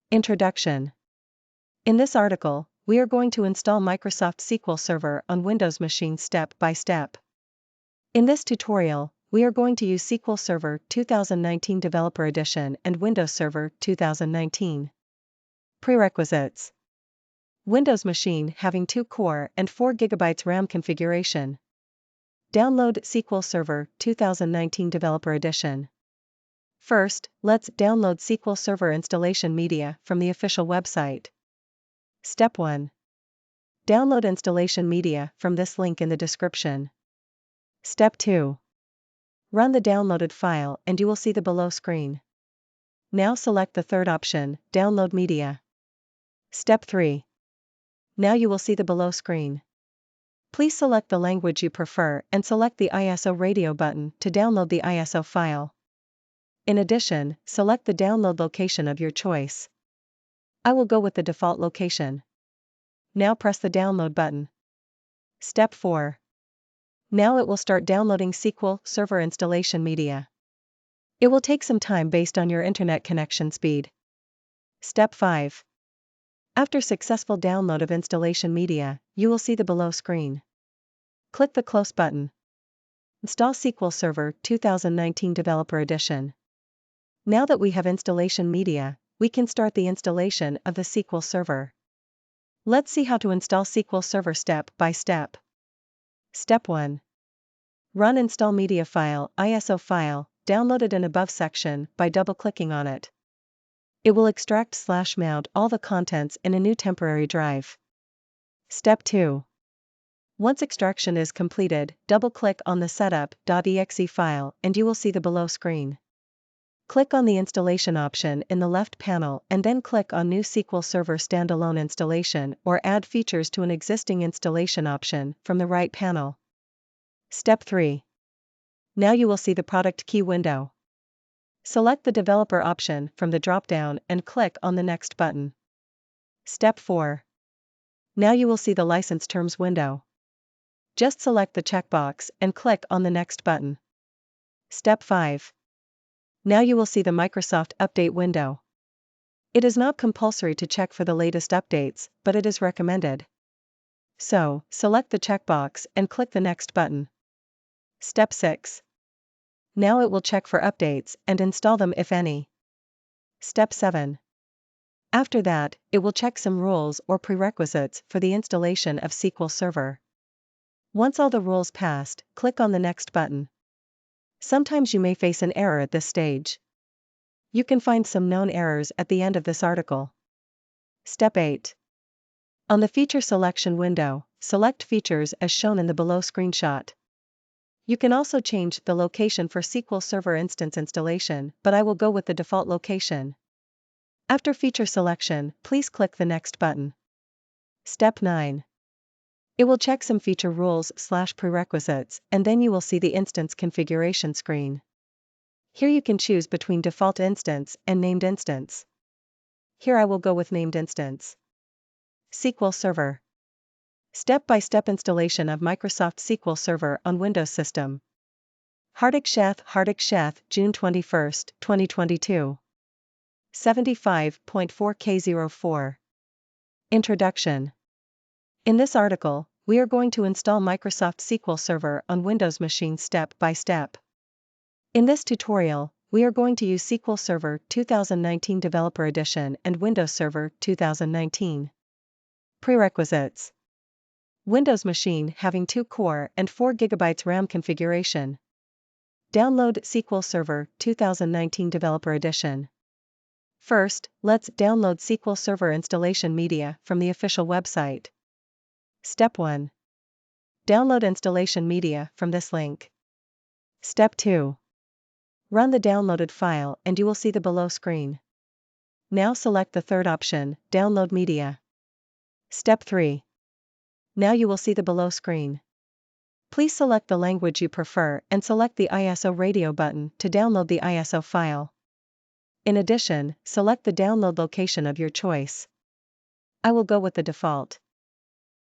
Introduction. In this article, we are going to install Microsoft SQL Server on Windows machine step by step. In this tutorial, we are going to use SQL Server 2019 Developer Edition and Windows Server 2019. Prerequisites. Windows machine having 2 core and 4 GB RAM configuration. Download SQL Server 2019 Developer Edition. First, let's download SQL Server installation media from the official website. Step 1. Download installation media from this link in the description. Step 2. Run the downloaded file and you will see the below screen. Now select the third option, Download Media. Step 3. Now you will see the below screen. Please select the language you prefer and select the ISO radio button to download the ISO file. In addition, select the download location of your choice. I will go with the default location. Now press the download button. Step 4. Now it will start downloading SQL Server installation media. It will take some time based on your internet connection speed. Step 5. After successful download of installation media, you will see the below screen. Click the Close button. Install SQL Server 2019 Developer Edition. Now that we have installation media, we can start the installation of the SQL Server. Let's see how to install SQL Server step by step. Step 1. Run Install Media File ISO file, downloaded in above section by double-clicking on it. It will extract/mount all the contents in a new temporary drive. Step 2. Once extraction is completed, double-click on the setup.exe file and you will see the below screen. Click on the installation option in the left panel and then click on New SQL Server Standalone Installation or Add Features to an Existing Installation option from the right panel. Step 3. Now you will see the Product Key window. Select the Developer option from the drop-down and click on the Next button. Step 4. Now you will see the License Terms window. Just select the checkbox and click on the Next button. Step 5. Now you will see the Microsoft Update window. It is not compulsory to check for the latest updates, but it is recommended. So, select the checkbox and click the Next button. Step 6. Now it will check for updates and install them if any. Step 7. After that, it will check some rules or prerequisites for the installation of SQL Server. Once all the rules passed, click on the Next button. Sometimes you may face an error at this stage. You can find some known errors at the end of this article. Step 8. On the Feature Selection window, select Features as shown in the below screenshot. You can also change the location for SQL Server instance installation, but I will go with the default location. After feature selection, please click the Next button. Step 9. It will check some feature rules/prerequisites, and then you will see the instance configuration screen. Here you can choose between default instance and named instance. Here I will go with named instance. SQL Server. Step-by-step installation of Microsoft SQL Server on Windows system. Hardik Sheth, June 21, 2022. 75.4K04. Introduction. In this article, we are going to install Microsoft SQL Server on Windows machine step by step. In this tutorial, we are going to use SQL Server 2019 Developer Edition and Windows Server 2019. Prerequisites. Windows machine having 2 core and 4 GB RAM configuration. Download SQL Server 2019 Developer Edition. First, let's download SQL Server installation media from the official website. Step 1. Download installation media from this link. Step 2. Run the downloaded file and you will see the below screen. Now select the third option, Download Media. Step 3. Now you will see the below screen. Please select the language you prefer and select the ISO radio button to download the ISO file. In addition, select the download location of your choice. I will go with the default.